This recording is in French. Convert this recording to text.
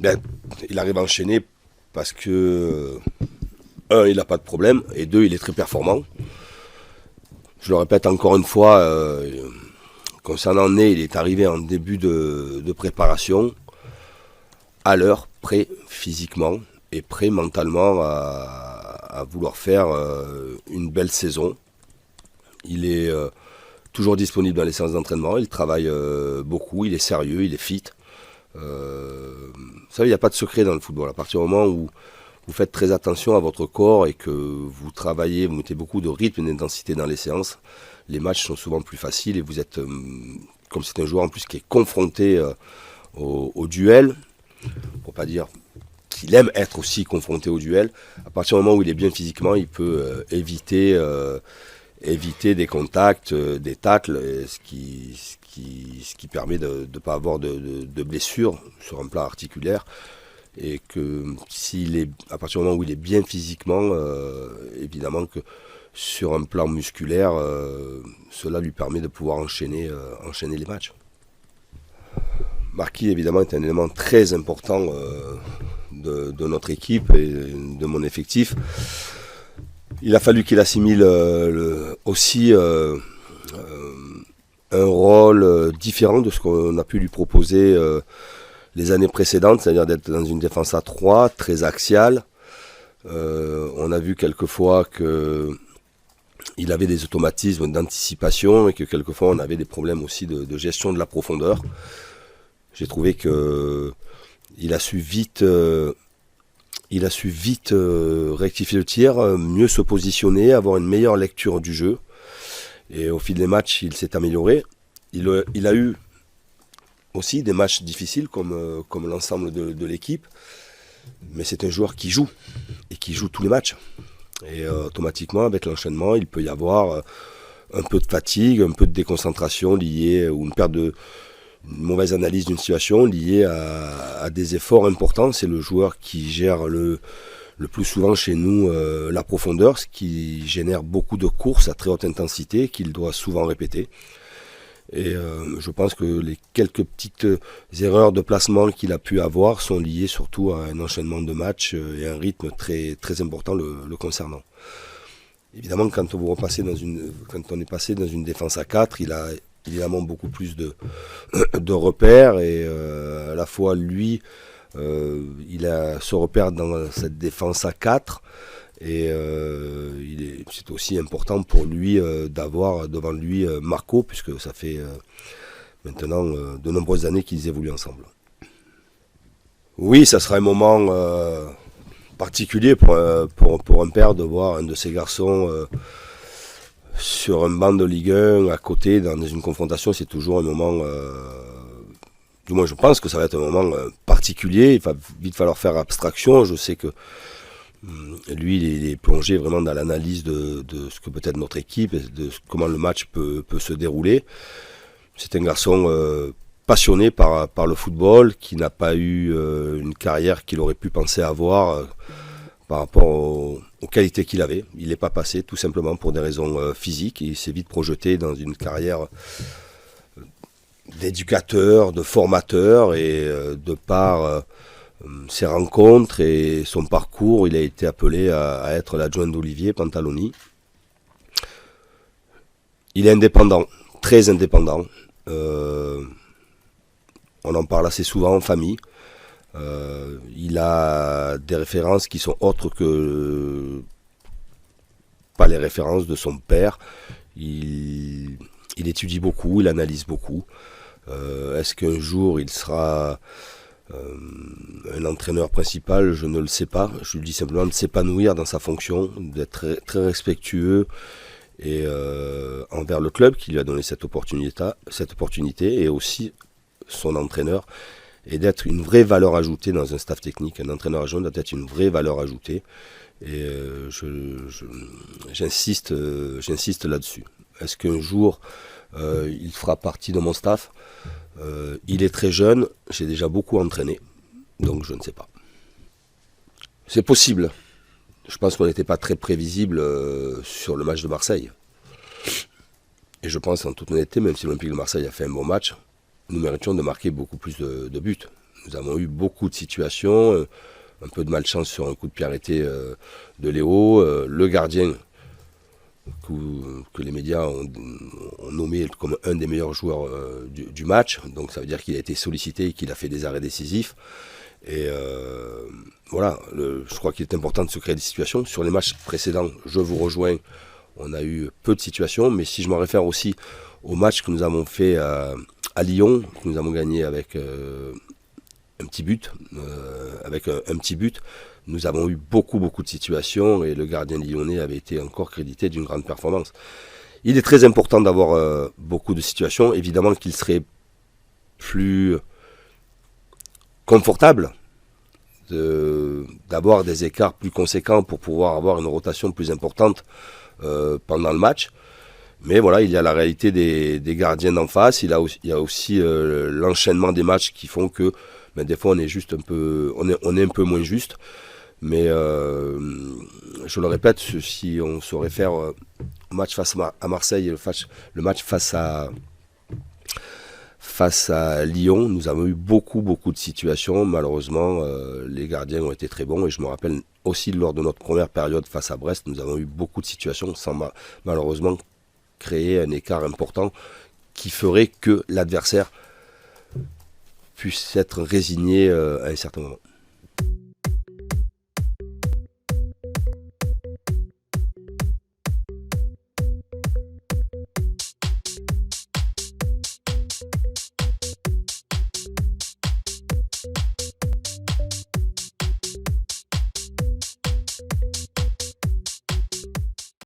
Ben, il arrive à enchaîner parce que, un, il n'a pas de problème, et deux, il est très performant. Je le répète encore une fois, concernant Ney, il est arrivé en début de préparation, à l'heure, prêt physiquement et prêt mentalement à vouloir faire une belle saison. Il est toujours disponible dans les séances d'entraînement, il travaille beaucoup, il est sérieux, il est fit. Vous savez, il n'y a pas de secret dans le football. À partir du moment où vous faites très attention à votre corps et que vous travaillez, vous mettez beaucoup de rythme et d'intensité dans les séances, les matchs sont souvent plus faciles et vous êtes, comme c'est un joueur en plus qui est confronté au duel, pour pas dire qu'il aime être aussi confronté au duel, à partir du moment où il est bien physiquement, il peut éviter des contacts, des tacles, ce qui permet de ne pas avoir de blessures sur un plan articulaire. Et que à partir du moment où il est bien physiquement, évidemment que sur un plan musculaire, cela lui permet de pouvoir enchaîner les matchs. Marquis, évidemment, est un élément très important de notre équipe et de mon effectif. Il a fallu qu'il assimile aussi un rôle différent de ce qu'on a pu lui proposer les années précédentes, c'est-à-dire d'être dans une défense à 3, très axiale. On a vu quelquefois qu'il avait des automatismes d'anticipation et que quelquefois on avait des problèmes aussi de gestion de la profondeur. J'ai trouvé qu'il a su vite rectifier le tir, mieux se positionner, avoir une meilleure lecture du jeu. Et au fil des matchs, il s'est amélioré. Il a eu aussi des matchs difficiles comme l'ensemble de l'équipe. Mais c'est un joueur qui joue, et qui joue tous les matchs. Et automatiquement, avec l'enchaînement, il peut y avoir un peu de fatigue, un peu de déconcentration liée, ou une mauvaise analyse d'une situation liée à des efforts importants. C'est le joueur qui gère le plus souvent chez nous la profondeur, ce qui génère beaucoup de courses à très haute intensité qu'il doit souvent répéter. Et je pense que les quelques petites erreurs de placement qu'il a pu avoir sont liées surtout à un enchaînement de matchs et un rythme très, très important le concernant. Évidemment, quand on est passé dans une défense à 4, il a évidemment beaucoup plus de repères et à la fois lui, il a ce repère dans cette défense à 4 et c'est aussi important pour lui d'avoir devant lui Marco, puisque ça fait maintenant de nombreuses années qu'ils évoluent ensemble. Oui, ça sera un moment particulier pour un père de voir un de ses garçons sur un banc de Ligue 1 à côté dans une confrontation. C'est toujours un moment, du moins je pense que ça va être un moment particulier. Il va vite falloir faire abstraction. Je sais que lui, il est plongé vraiment dans l'analyse de ce que peut être notre équipe et de comment le match peut se dérouler. C'est un garçon passionné par le football, qui n'a pas eu une carrière qu'il aurait pu penser avoir par rapport aux qualités qu'il avait. Il n'est pas passé tout simplement pour des raisons physiques. Il s'est vite projeté dans une carrière d'éducateur, de formateur, et de par ses rencontres et son parcours, il a été appelé à être l'adjoint d'Olivier Pantaloni. Il est indépendant, très indépendant. On en parle assez souvent en famille. Il a des références qui sont autres que pas les références de son père. Il étudie beaucoup, il analyse beaucoup. Est-ce qu'un jour il sera un entraîneur principal? Je ne le sais pas. Je lui dis simplement de s'épanouir dans sa fonction, d'être très, très respectueux et envers le club qui lui a donné cette opportunité et aussi son entraîneur, et d'être une vraie valeur ajoutée dans un staff technique. Un entraîneur adjoint doit être une vraie valeur ajoutée, et j'insiste là-dessus. Est-ce qu'un jour il fera partie de mon staff? Il est très jeune, j'ai déjà beaucoup entraîné, donc je ne sais pas. C'est possible. Je pense qu'on n'était pas très prévisible sur le match de Marseille. Et je pense en toute honnêteté, même si l'Olympique de Marseille a fait un bon match, nous méritions de marquer beaucoup plus de buts. Nous avons eu beaucoup de situations, un peu de malchance sur un coup de pied arrêté de Léo, le gardien que les médias ont nommé comme un des meilleurs joueurs du match, donc ça veut dire qu'il a été sollicité et qu'il a fait des arrêts décisifs. Et voilà, je crois qu'il est important de se créer des situations. Sur les matchs précédents, je vous rejoins, on a eu peu de situations, mais si je me réfère aussi au match que nous avons fait à Lyon, que nous avons gagné avec un petit but, nous avons eu beaucoup de situations et le gardien lyonnais avait été encore crédité d'une grande performance. Il est très important d'avoir beaucoup de situations. Évidemment qu'il serait plus confortable d'avoir des écarts plus conséquents pour pouvoir avoir une rotation plus importante pendant le match. Mais voilà, il y a la réalité des gardiens d'en face. Il y a aussi l'enchaînement des matchs qui font que des fois on est juste on est un peu moins juste. Mais je le répète, si on se réfère au match face à Marseille et le match face à Lyon, nous avons eu beaucoup de situations. Malheureusement, les gardiens ont été très bons. Et je me rappelle aussi lors de notre première période face à Brest, nous avons eu beaucoup de situations sans malheureusement créer un écart important qui ferait que l'adversaire puisse être résigné à un certain moment.